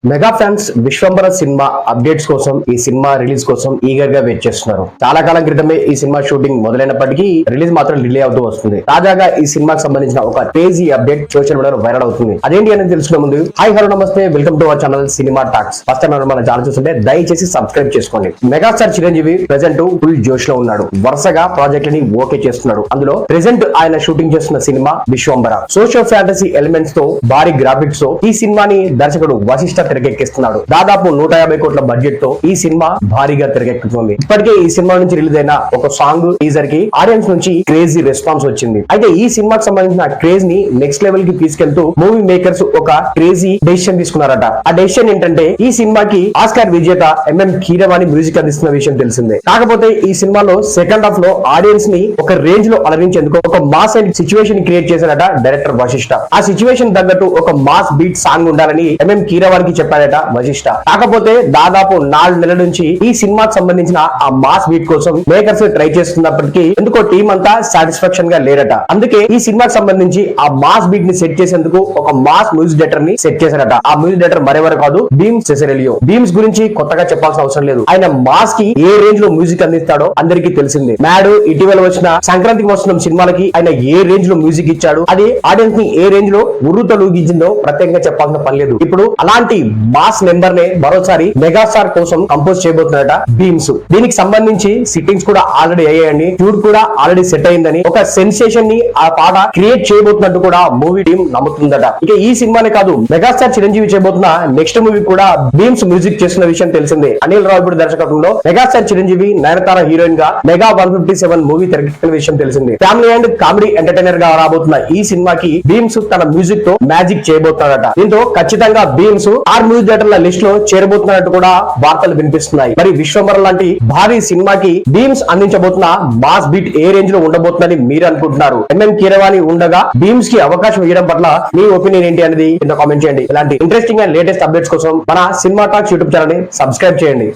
Mega fans Vishwambhara cinema updates కోసం ఈ cinema release కోసం ఈగర్ గా వెయిట్ చేస్తున్నారు. చాలా కాలం క్రితమే ఈ సినిమా షూటింగ్ మొదలైనప్పటికీ రిలీజ్ మాత్రం డిలే అవుతూ వస్తుంది. తాజాగా ఈ సినిమాకి సంబంధించిన ఒక క్రేజీ అప్డేట్ సోషల్ మీడియాలో వైరల్ అవుతుంది. అదేంటి అనేది తెలుసుకునే ముందు హాయ్ హలో నమస్తే, welcome to our channel cinema talks. First time మన ఛానల్ చూస్తుంటే దయచేసి సబ్స్క్రైబ్ చేసుకోండి. మెగాస్టార్ చిరంజీవి ప్రెజెంట్ ఫుల్ జోష్ లో ఉన్నాడు. వరుసగా ప్రాజెక్టులని ఓకే చేస్తున్నాడు. అందులో ప్రెజెంట్ ఆయన షూటింగ్ చేస్తున్న cinema Vishwambhara. Socio fantasy elements తో భారీ గ్రాఫిక్స్ తో ఈ సినిమాని దర్శకుడు వశిష్ఠ తెరకెక్కిస్తున్నాడు. దాదాపు 150 కోట్ల బడ్జెట్ తో ఈ సినిమా భారీగా తెరకెక్కుతుంది. ఇప్పటికే ఈ సినిమా నుంచి రిలీజ్ అయిన ఒక సాంగ్ టీజర్ కి ఆడియన్స్ నుంచి క్రేజీ రెస్పాన్స్ వచ్చింది. అయితే ఈ సినిమాకి సంబంధించిన క్రేజ్ ని నెక్స్ట్ లెవెల్ కి తీసుకెళ్తూ మూవీ మేకర్స్ ఒక క్రేజీ డెసిషన్ తీసుకున్నారట. ఆ డెసిషన్ ఏంటంటే ఈ సినిమాకి ఆస్కార్ విజేత ఎంఎం కీరవాణి మ్యూజిక్ అందిస్తున్న విషయం తెలిసిందే. కాకపోతే ఈ సినిమాలో సెకండ్ హాఫ్ లో ఆడియన్స్ ని ఒక రేంజ్ లో అలరించేందుకు ఒక మాస్ అండ్ సిచ్యువేషన్ క్రియేట్ చేశారట డైరెక్టర్ వశిష్ఠ. ఆ సిచ్యువేషన్ తగ్గట్టు ఒక మాస్ బీట్ సాంగ్ ఉండాలని ఎంఎం కీరవాణి చెప్పాడట వశిష్ఠ. కాకపోతే దాదాపు 4 నెలల నుంచి ఈ సినిమాకి సంబంధించిన ఆ మాస్ బీట్ కోసం మేకర్స్ ట్రై చేస్తున్నప్పటికీ ఎందుకో టీం అంతా సాటిస్ఫాక్షన్ గా లేరట. అందుకే ఈ సినిమాకి సంబంధించి ఆ మాస్ బీట్ ని సెట్ చేసేందుకు ఒక మాస్ మ్యూజిక్ డైరెక్టర్ ని సెట్ చేశారట. ఆ మ్యూజిక్ డైరెక్టర్ మరెవరు కాదు, భీమ్ సెసరెలియో. భీమ్స్ గురించి కొత్తగా చెప్పాల్సిన అవసరం లేదు. ఆయన మాస్ కి ఏ రేంజ్ లో మ్యూజిక్ అందిస్తాడో అందరికీ తెలిసిందే. మ్యాడ్, ఇటీవల వచ్చిన సంక్రాంతికి వస్తున్న సినిమాలకి ఆయన ఏ రేంజ్ లో మ్యూజిక్ ఇచ్చాడు, అది ఆడియన్స్ ని ఏ రేంజ్ లో ఉర్రూతలూగించిందో ప్రత్యేకంగా చెప్పాల్సిన పని లేదు. ఇప్పుడు అలాంటి మాస్ నెంబర్ నే మరోసారి మెగాస్టార్ కోసం కంపోజ్ చేయబోతున్నారట భీమ్స్. దీనికి సంబంధించి సిట్టింగ్స్ కూడా ఆల్రెడీ అయ్యాయండి. ట్యూన్ కూడా ఆల్రెడీ సెట్ అయిందని, ఒక సెన్సేషన్ ని ఆ పాట క్రియేట్ చేయబోతున్నట్టు కూడా మూవీ టీం నమ్ముతుందట. ఇక ఈ సినిమానే కాదు, మెగాస్టార్ చిరంజీవి చేయబోతున్న నెక్స్ట్ మూవీ కూడా భీమ్స్ మ్యూజిక్ చేస్తున్న విషయం తెలిసిందే. అనిల్ రావిపూడి దర్శకత్వంలో మెగాస్టార్ చిరంజీవి నయనతార హీరోయిన్ గా మెగా 157 మూవీ తెరకెక్కిన విషయం తెలిసిందే. ఫ్యామిలీ అండ్ కామెడీ ఎంటర్టైనర్ గా రాబోతున్న ఈ సినిమాకి భీమ్స్ తన మ్యూజిక్ తో మ్యాజిక్ చేయబోతున్నాడట. దీంతో ఖచ్చితంగా భీమ్స్ ఆర్ మ్యూజిక్ డైరెక్టర్ల లిస్ట్ లో చేరబోతున్నట్టు కూడా వార్తలు వినిపిస్తున్నాయి. మరి విశ్వంబర లాంటి భారీ సినిమాకి భీమ్స్ అందించబోతున్న మాస్ బీట్ ఏ రేంజ్ లో ఉండబోతుందని మీరు అనుకుంటున్నారు? ఎంఎం కీరవాణి ఉండగా భీమ్స్ కి అవకాశం ఇవ్వడం పట్ల మీ ఒపీనియన్ ఏంటి అనేది కింద కామెంట్ చేయండి. ఇలాంటి ఇంట్రెస్టింగ్ అండ్ లేటెస్ట్ అప్డేట్స్ కోసం మన సినిమా టాక్స్ యూట్యూబ్ ఛానల్ ని సబ్స్క్రైబ్ చేయండి.